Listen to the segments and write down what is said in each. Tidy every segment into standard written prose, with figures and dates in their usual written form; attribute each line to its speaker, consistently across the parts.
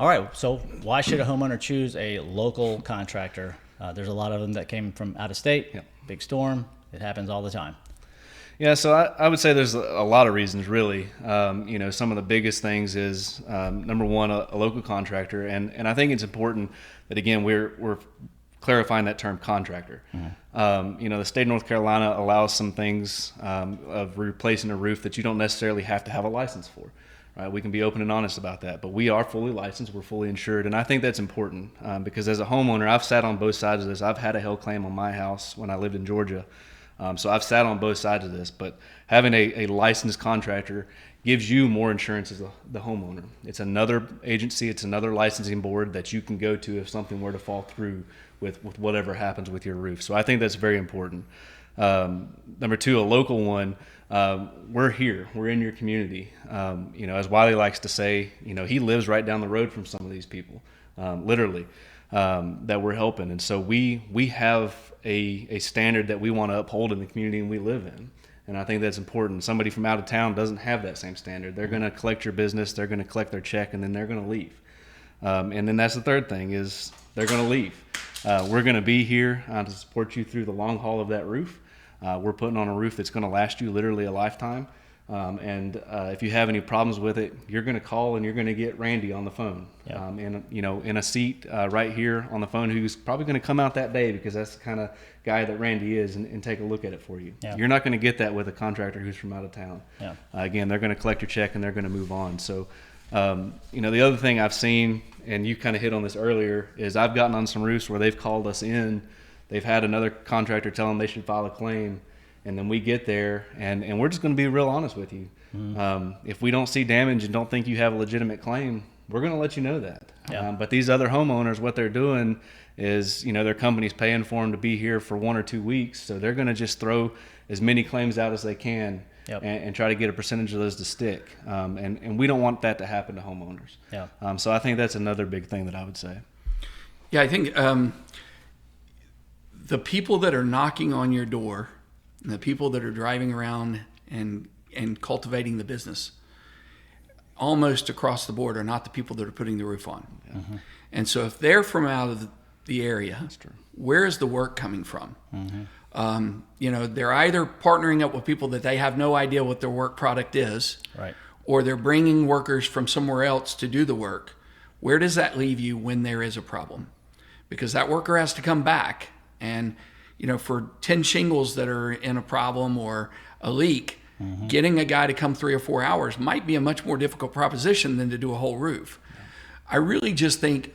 Speaker 1: All right, so why should a homeowner choose a local contractor? There's a lot of them that came from out of state.
Speaker 2: Yep.
Speaker 1: Big storm. It happens all the time.
Speaker 2: Yeah, so I would say there's a lot of reasons, really. Some of the biggest things is, number one, a local contractor. And I think it's important that, again, we're clarifying that term contractor. The state of North Carolina allows some things of replacing a roof that you don't necessarily have to have a license for. Right? We can be open and honest about that, but we are fully licensed, we're fully insured, and I think that's important because as a homeowner, I've sat on both sides of this. I've had a hail claim on my house when I lived in Georgia, so I've sat on both sides of this, but having a licensed contractor gives you more insurance as the homeowner. It's another agency, it's another licensing board that you can go to if something were to fall through with whatever happens with your roof. So I think that's very important. Number two, a local one. We're here. We're in your community. As Wiley likes to say, he lives right down the road from some of these people, literally, that we're helping. And so we have a standard that we want to uphold in the community we live in. And I think that's important. Somebody from out of town doesn't have that same standard. They're going to collect your business, they're going to collect their check, and then they're going to leave. And then that's the third thing is they're going to leave. We're going to be here to support you through the long haul of that roof. We're putting on a roof that's going to last you literally a lifetime. If you have any problems with it, you're going to call and you're going to get Randy on the phone.
Speaker 1: Yeah.
Speaker 2: In a seat right here on the phone, who's probably going to come out that day because that's the kind of guy that Randy is and take a look at it for you.
Speaker 1: Yeah.
Speaker 2: You're not going to get that with a contractor who's from out of town.
Speaker 1: Yeah.
Speaker 2: Again, they're going to collect your check and they're going to move on. So, the other thing I've seen, and you kind of hit on this earlier, is I've gotten on some roofs where they've called us in. They've had another contractor tell them they should file a claim. And then we get there, and we're just going to be real honest with you. If we don't see damage and don't think you have a legitimate claim, we're going to let you know that.
Speaker 1: Yeah.
Speaker 2: But these other homeowners, what they're doing is, their company's paying for them to be here for 1 or 2 weeks. So they're going to just throw as many claims out as they can.
Speaker 1: Yep.
Speaker 2: and try to get a percentage of those to stick. And we don't want that to happen to homeowners.
Speaker 1: Yeah.
Speaker 2: So I think that's another big thing that I would say.
Speaker 3: Yeah, I think the people that are knocking on your door, and the people that are driving around and cultivating the business, almost across the board, are not the people that are putting the roof on.
Speaker 2: Yeah.
Speaker 1: Mm-hmm.
Speaker 3: And so if they're from out of the area,
Speaker 2: That's true.
Speaker 3: where is the work coming from?
Speaker 1: Mm-hmm.
Speaker 3: They're either partnering up with people that they have no idea what their work product is,
Speaker 1: Right.
Speaker 3: or they're bringing workers from somewhere else to do the work. Where does that leave you when there is a problem? Because that worker has to come back, and for 10 shingles that are in a problem or a leak, getting a guy to come 3 or 4 hours might be a much more difficult proposition than to do a whole roof. I really just think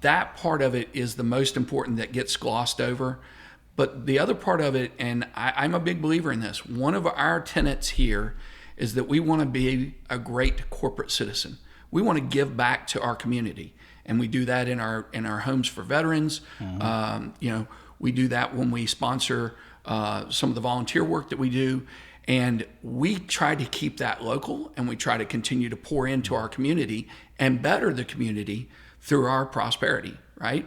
Speaker 3: that part of it is the most important that gets glossed over. But the other part of it, and I'm a big believer in this, one of our tenets here is that we want to be a great corporate citizen. We want to give back to our community, and we do that in our homes for veterans. We do that when we sponsor some of the volunteer work that we do, and we try to keep that local, and we try to continue to pour into our community and better the community through our prosperity, right?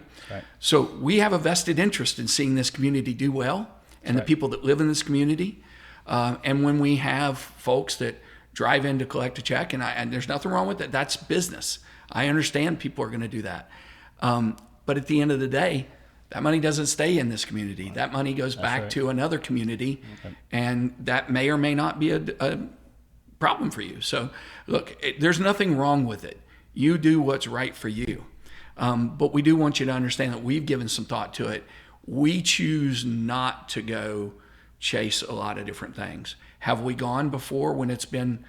Speaker 3: So we have a vested interest in seeing this community do well, and the people that live in this community. And when we have folks that drive in to collect a check, and there's nothing wrong with that, that's business. I understand people are going to do that. But at the end of the day, that money doesn't stay in this community. That money goes back to another community, and that may or may not be a problem for you. So look, there's nothing wrong with it. You do what's right for you. But we do want you to understand that we've given some thought to it. We choose not to go chase a lot of different things. Have we gone before when it's been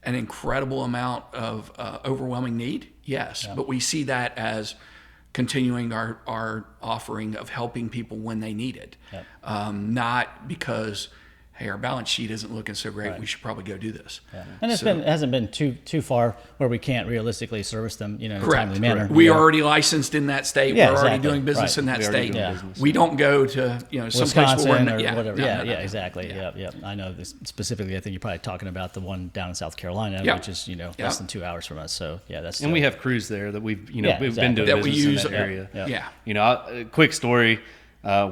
Speaker 3: an incredible amount of overwhelming need? Yes, but we see that as continuing our offering of helping people when they need it. Not because, hey, our balance sheet isn't looking so great, we should probably go do this.
Speaker 1: And it hasn't been too far where we can't realistically service them, in a
Speaker 3: Correct.
Speaker 1: timely manner.
Speaker 3: We are already licensed in that state.
Speaker 1: Yeah,
Speaker 3: We're already
Speaker 1: exactly.
Speaker 3: doing business in that state.
Speaker 1: We
Speaker 3: don't go to some place where
Speaker 1: Wisconsin
Speaker 3: we're
Speaker 1: or whatever.
Speaker 3: No.
Speaker 1: Exactly. Yeah. I know this specifically. I think you're probably talking about the one down in South Carolina, which is less than 2 hours from us. So that's
Speaker 2: And we have crews there that we've been
Speaker 1: exactly.
Speaker 2: doing
Speaker 3: That we
Speaker 2: business
Speaker 3: use,
Speaker 2: in that area.
Speaker 3: Yeah.
Speaker 2: A quick story.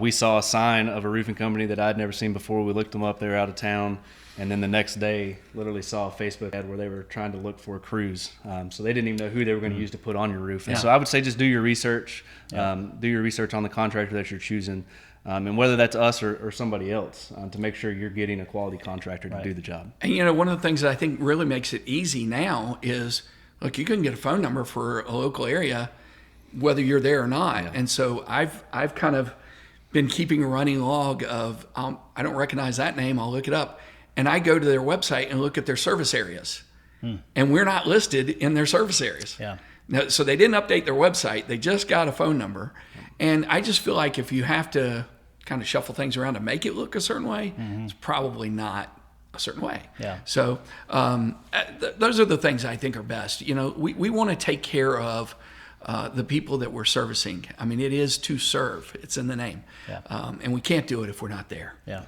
Speaker 2: We saw a sign of a roofing company that I'd never seen before. We looked them up. They were out of town. And then the next day, literally saw a Facebook ad where they were trying to look for crews. So they didn't even know who they were going to use to put on your roof. And so I would say just do your research. Do your research on the contractor that you're choosing. And whether that's us or somebody else, to make sure you're getting a quality contractor to do the job.
Speaker 3: And one of the things that I think really makes it easy now is, look, you can get a phone number for a local area, whether you're there or not. Yeah. And so I've kind of been keeping a running log of, I don't recognize that name, I'll look it up. And I go to their website and look at their service areas. And we're not listed in their service areas.
Speaker 1: Yeah.
Speaker 3: Now, so they didn't update their website. They just got a phone number. And I just feel like if you have to kind of shuffle things around to make it look a certain way, it's probably not a certain way.
Speaker 1: Yeah.
Speaker 3: So those are the things I think are best. We want to take care of the people that we're servicing. I mean, it is to serve. It's in the name.
Speaker 1: Yeah.
Speaker 3: And we can't do it if we're not there.
Speaker 1: Yeah.